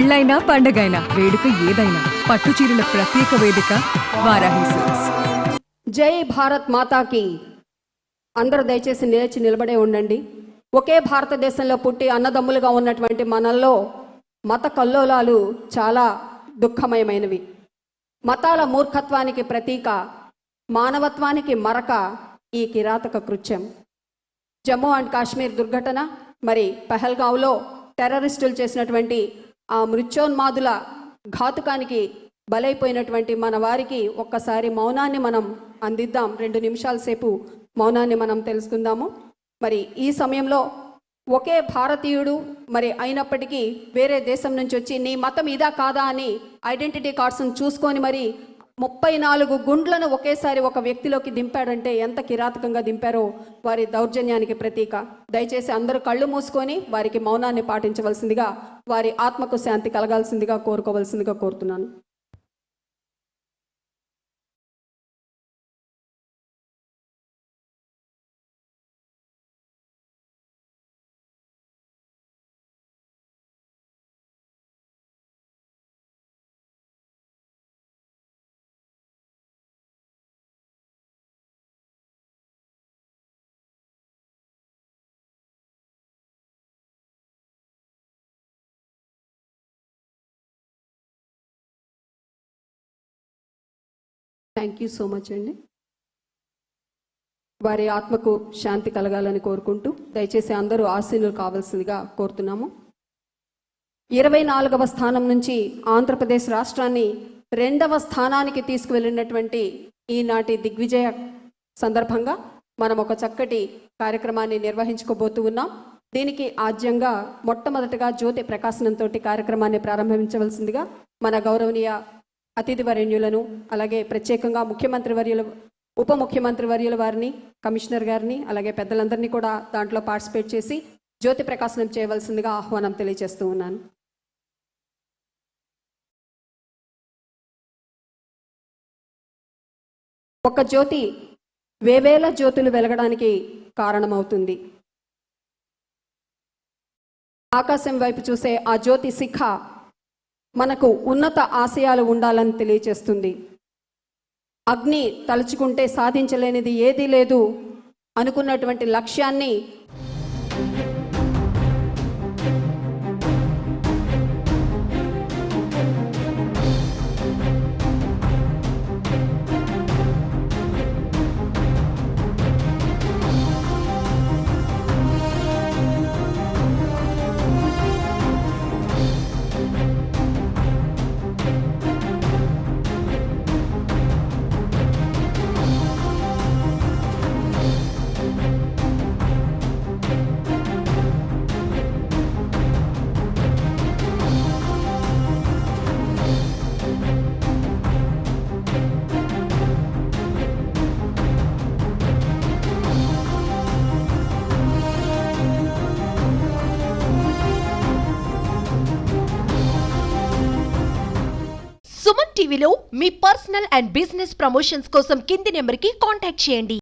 పెళ్ళైనా పండగైనా వేడుక ఏదైనా పట్టు చీరల ప్రత్యేక వేదిక వారాహి సిల్క్స్. జై భారత్ మాతాకి. అందరూ దయచేసి లేచి నిలబడే ఉండండి. ఒకే భారతదేశంలో పుట్టి అన్నదమ్ములుగా ఉన్నటువంటి మనల్లో మత కల్లోలాలు చాలా దుఃఖమయమైనవి. మతాల మూర్ఖత్వానికి ప్రతీక, మానవత్వానికి మరక ఈ కిరాతక కృత్యం. జమ్మూ అండ్ కాశ్మీర్ దుర్ఘటన, మరి పహల్గావ్లో టెర్రరిస్టులు చేసినటువంటి ఆ మృత్యోన్మాదుల ఘాతుకానికి బలైపోయినటువంటి మన వారికి ఒక్కసారి మౌనాన్ని మనం అందిద్దాం. 2 నిమిషాల సేపు మౌనాన్ని మనం తెలుసుకుందాము. మరి ఈ సమయంలో ఒకే భారతీయుడు మరి అయినప్పటికీ వేరే దేశం నుంచి వచ్చి నీ మతం ఇదా కాదా అని ఐడెంటిటీ కార్డ్స్ని చూసుకొని మరి 34 గుండ్లను ఒకేసారి ఒక వ్యక్తిలోకి దింపాడంటే ఎంత కిరాతకంగా దింపారో వారి దౌర్జన్యానికి ప్రతీక. దయచేసి అందరూ కళ్ళు మూసుకొని వారికి మౌనాన్ని పాటించవలసిందిగా, వారి ఆత్మకు శాంతి కలగాల్సిందిగా కోరుకోవలసిందిగా కోరుతున్నాను. థ్యాంక్ యూ సో మచ్ అండి. వారి ఆత్మకు శాంతి కలగాలని కోరుకుంటూ దయచేసి అందరూ ఆశీనులు కావాల్సిందిగా కోరుతున్నాము. 24వ స్థానం నుంచి ఆంధ్రప్రదేశ్ రాష్ట్రాన్ని 2వ స్థానానికి తీసుకువెళ్ళినటువంటి ఈనాటి దిగ్విజయ సందర్భంగా మనం ఒక చక్కటి కార్యక్రమాన్ని నిర్వహించుకోబోతూ ఉన్నాం. దీనికి ఆద్యంగా మొట్టమొదటిగా జ్యోతి ప్రకాశనంతో కార్యక్రమాన్ని ప్రారంభించవలసిందిగా మన గౌరవనీయ అతిథి వరేణ్యులను, అలాగే ప్రత్యేకంగా ముఖ్యమంత్రి వర్యులు, ఉప ముఖ్యమంత్రి వర్యుల వారిని, కమిషనర్ గారిని, అలాగే పెద్దలందరినీ కూడా దాంట్లో పార్టిసిపేట్ చేసి జ్యోతి ప్రకాశనం చేయవలసిందిగా ఆహ్వానం తెలియజేస్తూ ఉన్నాను. ఒక జ్యోతి వేవేల జ్యోతులు వెలగడానికి కారణమవుతుంది. ఆకాశం వైపు చూసే ఆ జ్యోతి శిఖ మనకు ఉన్నత ఆశయాలు ఉండాలని తెలియచేస్తుంది. అగ్ని తలుచుకుంటే సాధించలేనిది ఏదీ లేదు అనుకున్నటువంటి లక్ష్యాన్ని సుమన్ టీవీలో మీ పర్సనల్ అండ్ బిజినెస్ ప్రమోషన్స్ కోసం కింది నెంబర్కి కాంటాక్ట్ చేయండి.